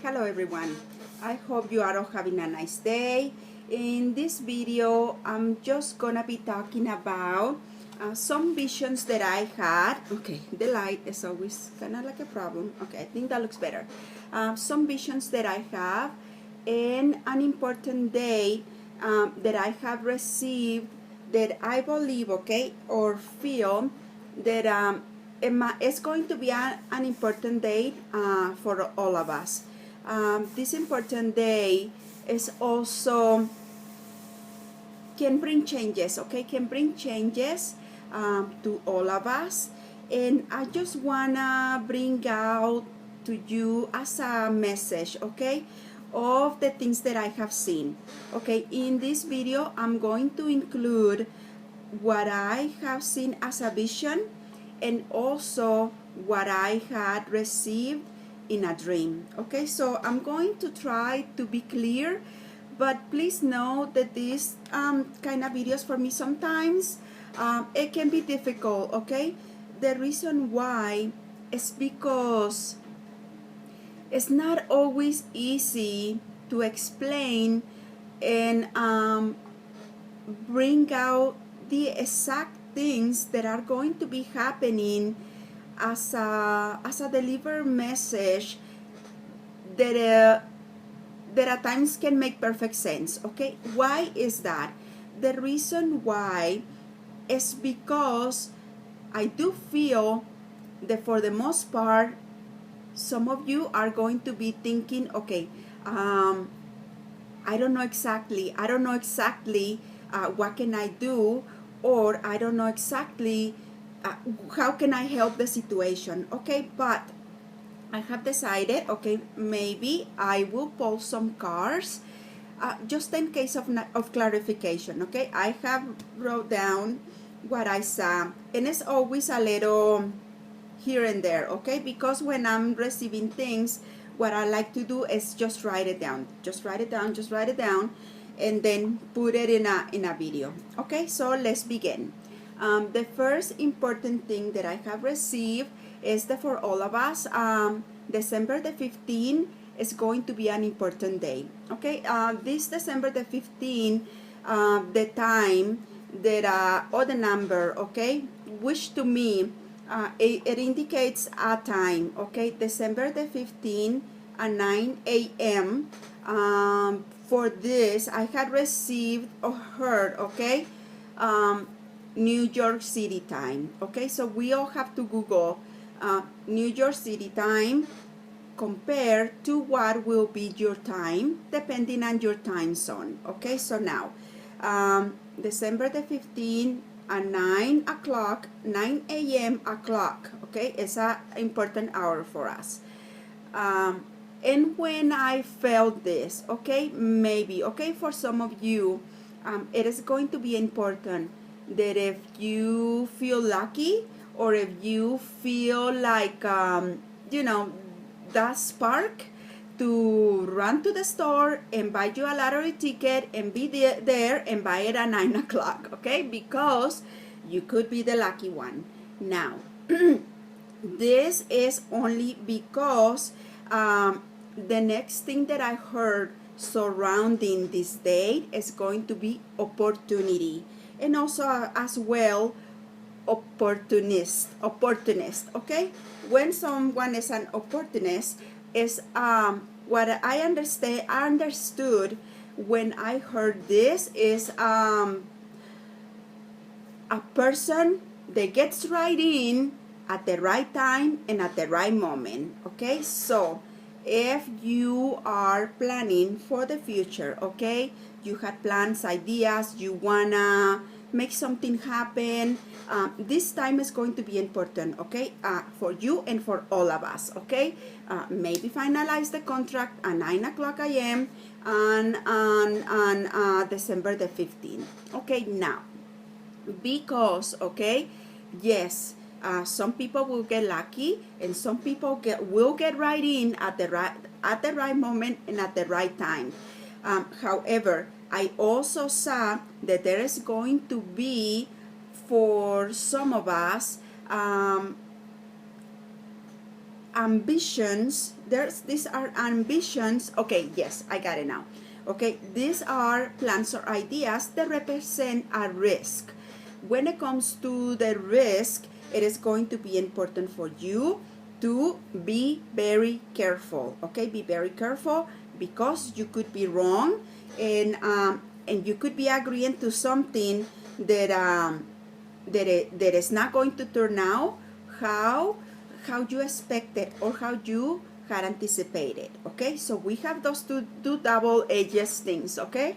Hello everyone, I hope you are all having a nice day. In this video I'm just gonna be talking about some visions that I had. Okay, the light is always kind of like a problem. Okay, I think that looks better. Some visions that I have and an important day that I have received that I believe, okay, or feel that it's going to be an important day for all of us. This important day is also can bring changes, okay, can bring changes to all of us. And I just wanna bring out to you as a message, okay, of the things that I have seen. Okay, in this video I'm going to include what I have seen as a vision and also what I had received in a dream. Okay, so I'm going to try to be clear, but please know that these kind of videos for me sometimes it can be difficult. Okay, the reason why is because it's not always easy to explain and bring out the exact things that are going to be happening as a delivered message that that at times can make perfect sense. Okay, why is that? The reason why is because I do feel that for the most part some of you are going to be thinking, okay, I don't know exactly what can I do, or I don't know exactly how can I help the situation. Okay, but I have decided, okay, maybe I will pull some cards just in case of clarification. Okay, I have wrote down what I saw, and it's always a little here and there, okay, because when I'm receiving things, what I like to do is just write it down, and then put it in a video. Okay, so let's begin. The first important thing that I have received is that for all of us, December the 15th is going to be an important day. Okay, this December the 15th, the time that or the number, okay, which to me it indicates a time. Okay, December the 15th at 9 a.m. For this, I had received or heard, okay, New York City time. Okay, so we all have to Google New York City time compared to what will be your time depending on your time zone. Okay, so now December the 15th at 9 o'clock, 9 a.m. o'clock. Okay, it's an important hour for us. And when I felt this, okay, maybe, okay, for some of you, it is going to be important that if you feel lucky or if you feel like, you know, that spark to run to the store and buy you a lottery ticket and be there and buy it at 9 o'clock, okay, because you could be the lucky one. Now, this is only because the next thing that I heard surrounding this date is going to be opportunity, and also as well opportunist. Okay, when someone is an opportunist is what I understood when I heard this is a person that gets right in at the right time and at the right moment. Okay, so if you are planning for the future, okay, you had plans, ideas, you wanna make something happen, this time is going to be important, okay, for you and for all of us. Okay, maybe finalize the contract at 9 o'clock a.m. on December the 15th. Okay, now because, okay, yes, some people will get lucky and some people will get right in at the right moment and at the right time. However, I also saw that there is going to be, for some of us, ambitions. These are ambitions. Okay, yes, I got it now. Okay, these are plans or ideas that represent a risk. When it comes to the risk, it is going to be important for you to be very careful. Okay, be very careful because you could be wrong, and you could be agreeing to something that that is not going to turn out how you expected or how you had anticipated. Okay, so we have those two double-edged things. Okay,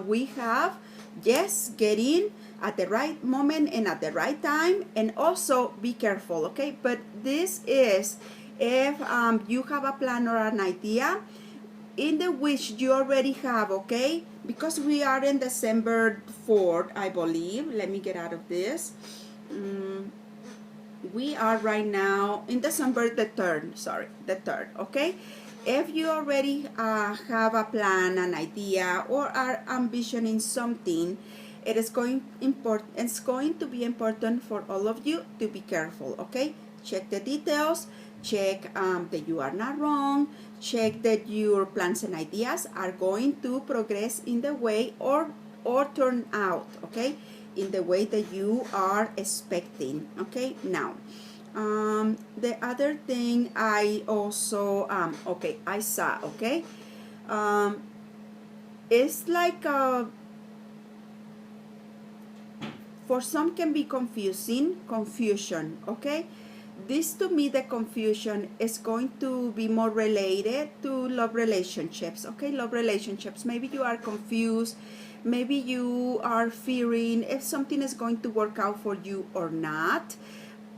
we have, yes, get in at the right moment and at the right time, and also be careful. Okay, but this is if you have a plan or an idea in the which you already have, okay, because we are in December 4th, I believe. Let me get out of this. We are right now in December the 3rd, the 3rd, okay? If you already have a plan, an idea, or are ambitioning something, it's going to be important for all of you to be careful, okay? Check the details, check that you are not wrong, check that your plans and ideas are going to progress in the way or turn out, okay, in the way that you are expecting. Okay, now the other thing I also I saw, okay, it's like for some can be confusion, okay. This, to me, the confusion is going to be more related to love relationships, okay? Love relationships. Maybe you are confused. Maybe you are fearing if something is going to work out for you or not.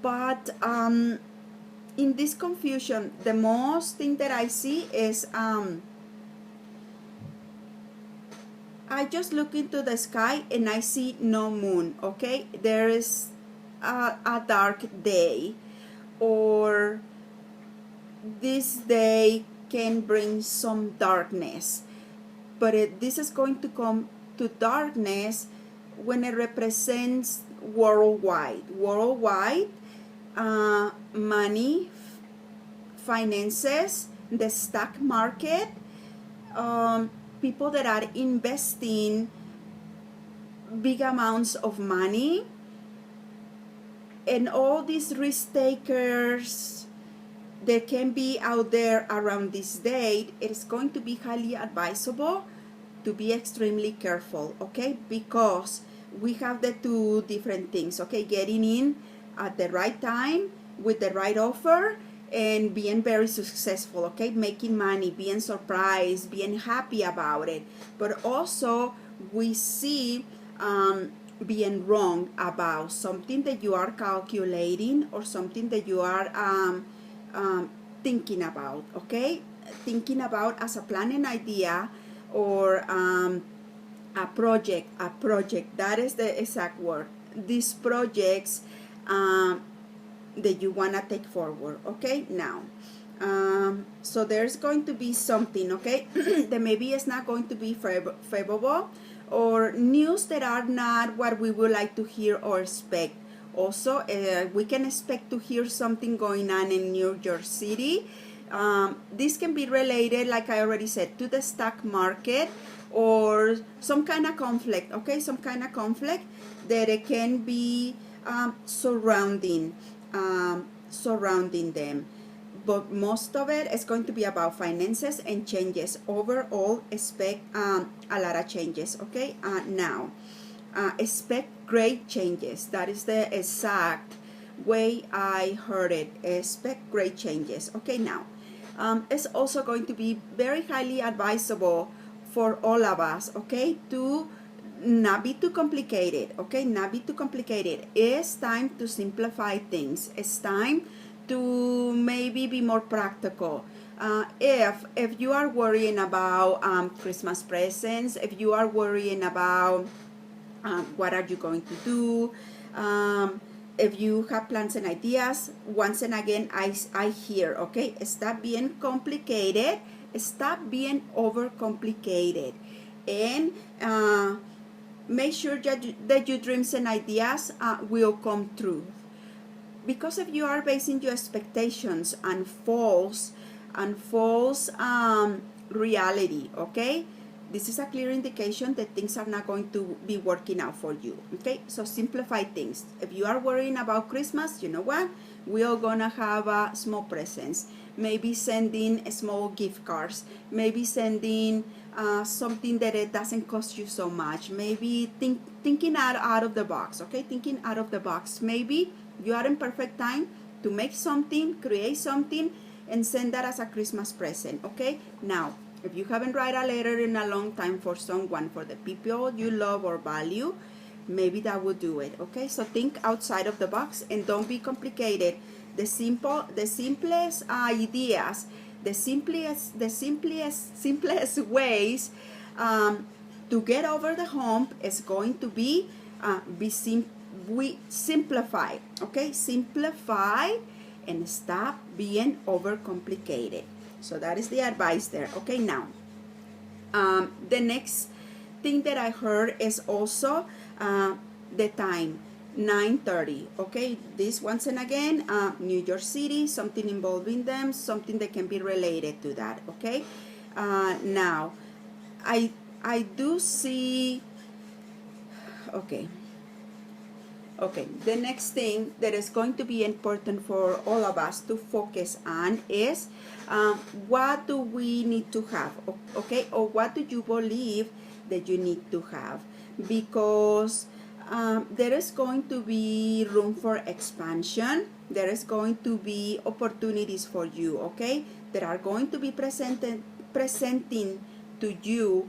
But in this confusion, the most thing that I see is I just look into the sky and I see no moon, okay? There is a dark day, or this day can bring some darkness, but this is going to come to darkness when it represents worldwide money, finances, the stock market, people that are investing big amounts of money, and all these risk takers that can be out there around this date. It is going to be highly advisable to be extremely careful, okay, because we have the two different things, okay, getting in at the right time with the right offer and being very successful, okay, making money, being surprised, being happy about it. But also we see being wrong about something that you are calculating or something that you are thinking about, okay, thinking about as a plan and idea, or a project, that is the exact word. These projects that you want to take forward, okay. Now so there's going to be something, okay, that maybe is not going to be favorable, or news that are not what we would like to hear or expect. Also, we can expect to hear something going on in New York City. This can be related, like I already said, to the stock market, or some kind of conflict, okay, some kind of conflict that it can be surrounding them. But most of it is going to be about finances and changes. Overall, expect a lot of changes, okay. Now expect great changes. That is the exact way I heard it. Expect great changes, okay. Now it's also going to be very highly advisable for all of us, okay, to not be too complicated, okay, not be too complicated. It's time to simplify things. It's time to maybe be more practical. If you are worrying about Christmas presents, if you are worrying about what are you going to do, if you have plans and ideas, once and again I hear, okay, stop being complicated, stop being overcomplicated, and make sure that your dreams and ideas will come true. because if you are basing your expectations on false reality, okay, this is a clear indication that things are not going to be working out for you. Okay, so simplify things. If you are worrying about Christmas, you know what, we are gonna have small presents, maybe sending small gift cards, maybe sending something that it doesn't cost you so much, maybe thinking out of the box. Okay, thinking out of the box. Maybe you are in perfect time to make something, create something, and send that as a Christmas present. Okay, now if you haven't write a letter in a long time for someone, for the people you love or value, maybe that would do it. Okay, so think outside of the box and don't be complicated. The simplest ideas, the simplest ways to get over the hump is going to be we simplify. Okay, simplify and stop being overcomplicated. So that is the advice there. Okay, now the next thing that I heard is also the time, 9:30. Okay, this once and again, New York City, something involving them, something that can be related to that. Okay, now I do see. Okay, the next thing that is going to be important for all of us to focus on is what do we need to have, okay, or what do you believe that you need to have, because there is going to be room for expansion, there is going to be opportunities for you, okay, that are going to be presenting to you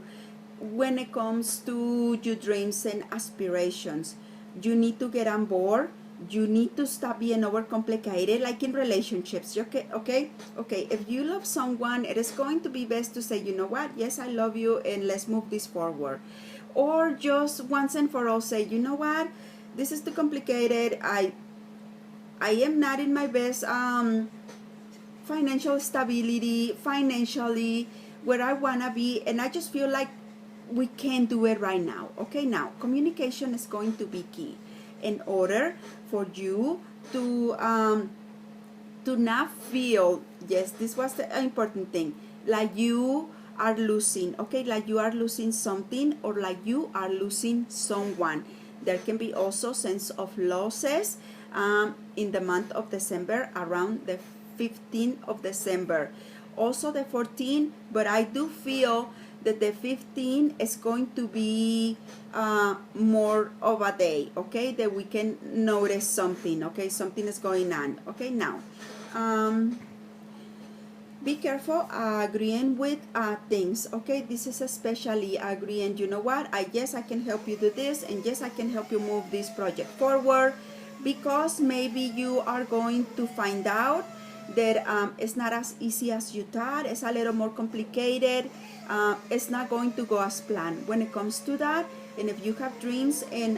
when it comes to your dreams and aspirations. You need to get on board. You need to stop being overcomplicated, like in relationships. Okay. If you love someone, it is going to be best to say, you know what? Yes, I love you, and let's move this forward. Or just once and for all say, you know what? This is too complicated. I am not in my best financial stability, financially where I wanna be, and I just feel like we can't do it right now. Okay, now communication is going to be key in order for you to not feel, yes, this was the important thing, like you are losing, okay, like you are losing something, or like you are losing someone. There can be also sense of losses in the month of December, around the 15th of December, also the 14th, but I do feel that the 15th is going to be more of a day, okay, that we can notice something, okay, something is going on. Okay, now be careful agreeing with things. Okay, this is especially agreeing, you know what, yes, I can help you do this, and yes, I can help you move this project forward, because maybe you are going to find out that it's not as easy as you thought. It's a little more complicated. It's not going to go as planned when it comes to that. And if you have dreams and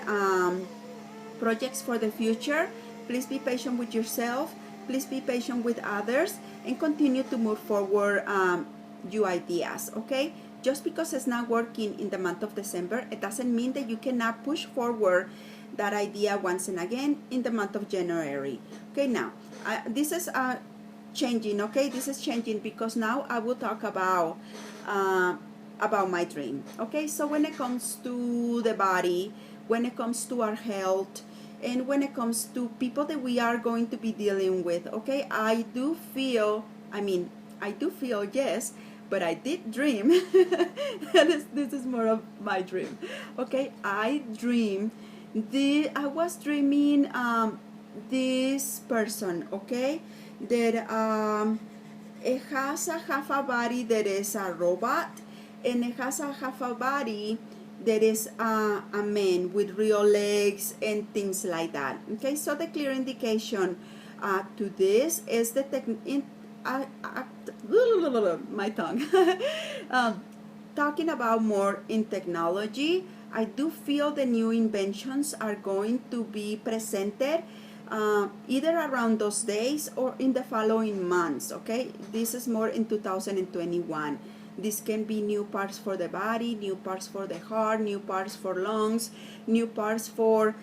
projects for the future, please be patient with yourself, please be patient with others, and continue to move forward your ideas. Okay, just because it's not working in the month of December, it doesn't mean that you cannot push forward that idea once and again in the month of January. Okay, now this is changing. Okay, this is changing, because now I will talk about my dream. Okay, so when it comes to the body, when it comes to our health, and when it comes to people that we are going to be dealing with, okay, I do feel, yes, but I did dream. This is more of my dream. Okay, I was dreaming this person, okay, that it has a half a body that is a robot, and it has a half a body that is a man with real legs and things like that. Okay, so the clear indication to this is the my tongue. Talking about more in technology, I do feel the new inventions are going to be presented either around those days or in the following months. Okay, this is more in 2021. This can be new parts for the body, new parts for the heart, new parts for lungs, new parts for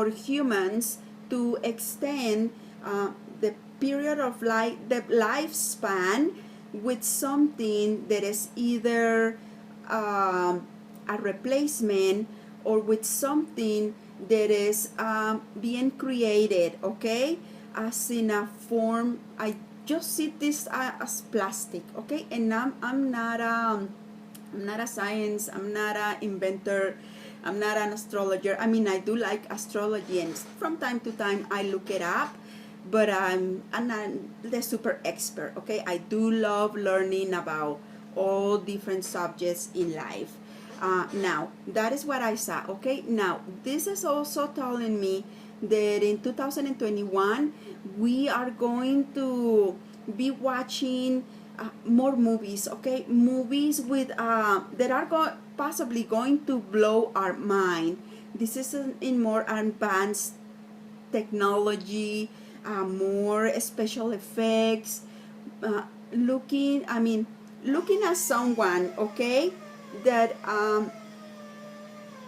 humans to extend the period of life, the lifespan, with something that is either a replacement or with something that is being created, okay, as in a form. I just see this as plastic, okay, and I'm not a science, I'm not an inventor, I'm not an astrologer. I mean, I do like astrology, and from time to time I look it up, but I'm not the super expert, okay. I do love learning about all different subjects in life. Now, that is what I saw, okay. Now, this is also telling me that in 2021 we are going to be watching more movies, okay, movies with that are possibly going to blow our mind. This is in more advanced technology, more special effects, looking at someone, okay, that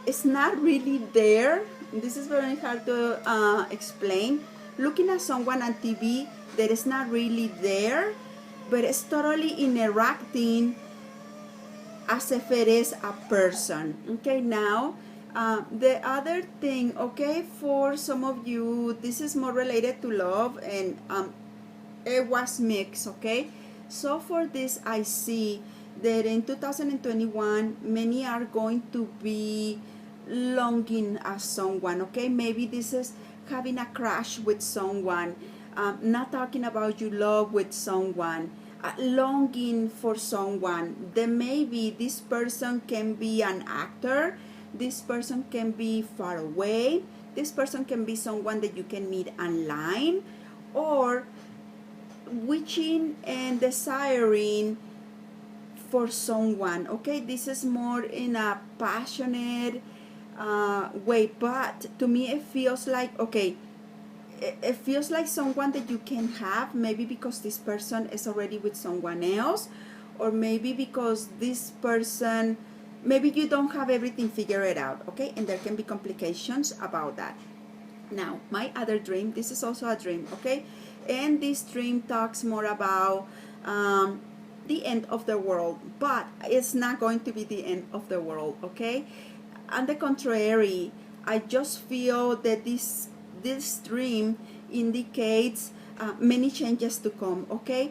is not really there. This is very hard to explain. Looking at someone on TV that is not really there, but it's totally interacting as if it is a person. Okay, now the other thing, okay, for some of you, this is more related to love, and it was mixed, okay. So for this, I see that in 2021 many are going to be longing as someone, okay. Maybe this is having a crush with someone, not talking about you love with someone, longing for someone. Then maybe this person can be an actor, this person can be far away, this person can be someone that you can meet online, or wishing and desiring for someone, okay. This is more in a passionate way, but to me it feels like, okay, it feels like someone that you can have, maybe because this person is already with someone else, or maybe because this person, maybe you don't have everything figured out, okay, and there can be complications about that. Now, my other dream, this is also a dream, okay, and this dream talks more about the end of the world, but it's not going to be the end of the world, okay. On the contrary, I just feel that this dream indicates many changes to come, okay.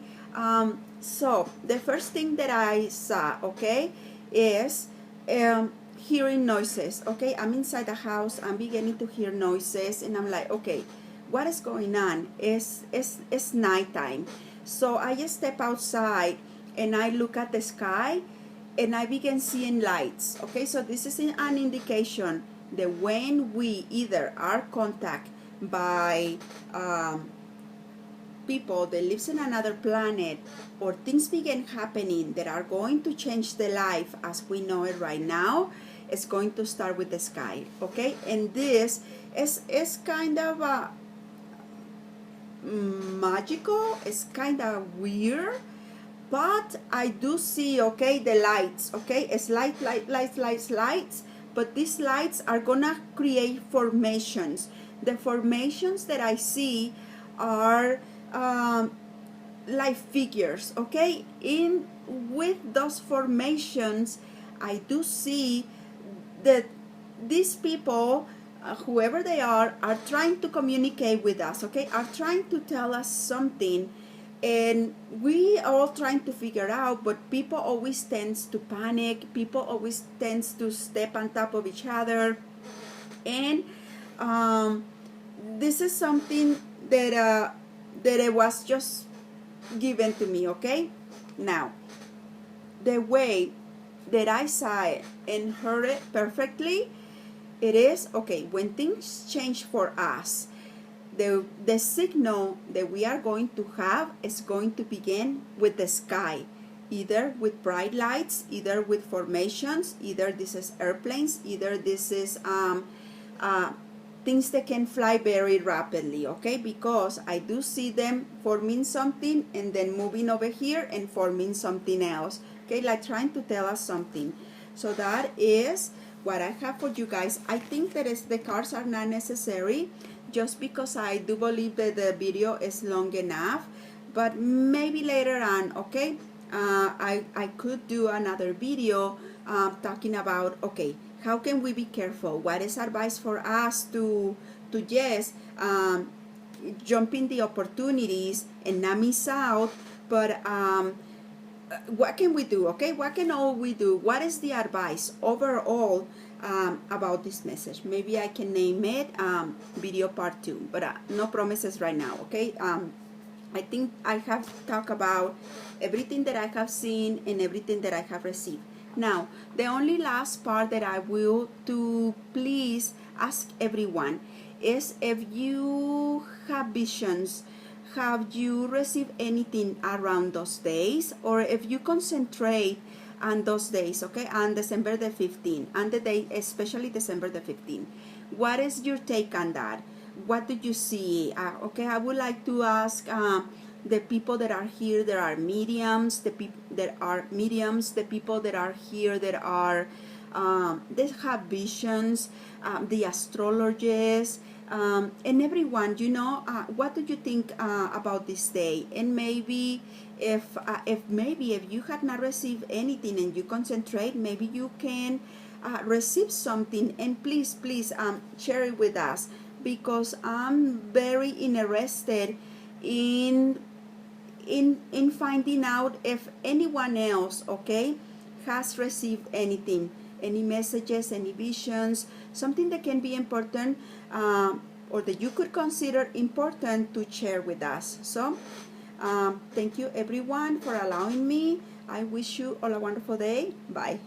So the first thing that I saw, okay, is hearing noises, okay. I'm inside the house, I'm beginning to hear noises, and I'm like, okay, what is going on? It's nighttime. So I just step outside and I look at the sky and I begin seeing lights, okay. So this is an indication that when we either are contacted by people that lives in another planet, or things begin happening that are going to change the life as we know it right now, it's going to start with the sky, okay. And this is kind of magical, it's kind of weird, but I do see, okay, the lights, okay, it's lights, but these lights are gonna create formations. The formations that I see are like figures, okay. In with those formations, I do see that these people, whoever they are trying to communicate with us, okay, are trying to tell us something, and we are all trying to figure out, but people always tends to panic, people always tends to step on top of each other, and this is something that it was just given to me, okay. Now, the way that I saw it and heard it perfectly, it is, okay, when things change for us, the signal that we are going to have is going to begin with the sky, either with bright lights, either with formations, either this is airplanes, either this is things that can fly very rapidly, okay, because I do see them forming something and then moving over here and forming something else, okay, like trying to tell us something. So that is what I have for you guys. I think that the cards are not necessary. just because I do believe that the video is long enough, but maybe later on, okay, I could do another video talking about, okay, how can we be careful? What is advice for us to just jump in the opportunities and not miss out, but what can we do, okay? What can all we do? What is the advice overall about this message? Maybe I can name it video part 2, but no promises right now, okay? I think I have talked about everything that I have seen and everything that I have received. Now, the only last part that I will to please ask everyone is, if you have visions, have you received anything around those days, or if you concentrate on those days, okay, on December the 15th, and the day, especially December the 15th, what is your take on that? What do you see? Okay, I would like to ask the people that are here, there are mediums, the people that are mediums, the people that are here that are that have visions, the astrologers, and everyone, you know, what do you think about this day? And maybe if you had not received anything and you concentrate, maybe you can receive something, and please share it with us, because I'm very interested in finding out if anyone else, okay, has received anything, any messages, any visions, something that can be important or that you could consider important to share with us. So thank you everyone for allowing me. I wish you all a wonderful day. Bye.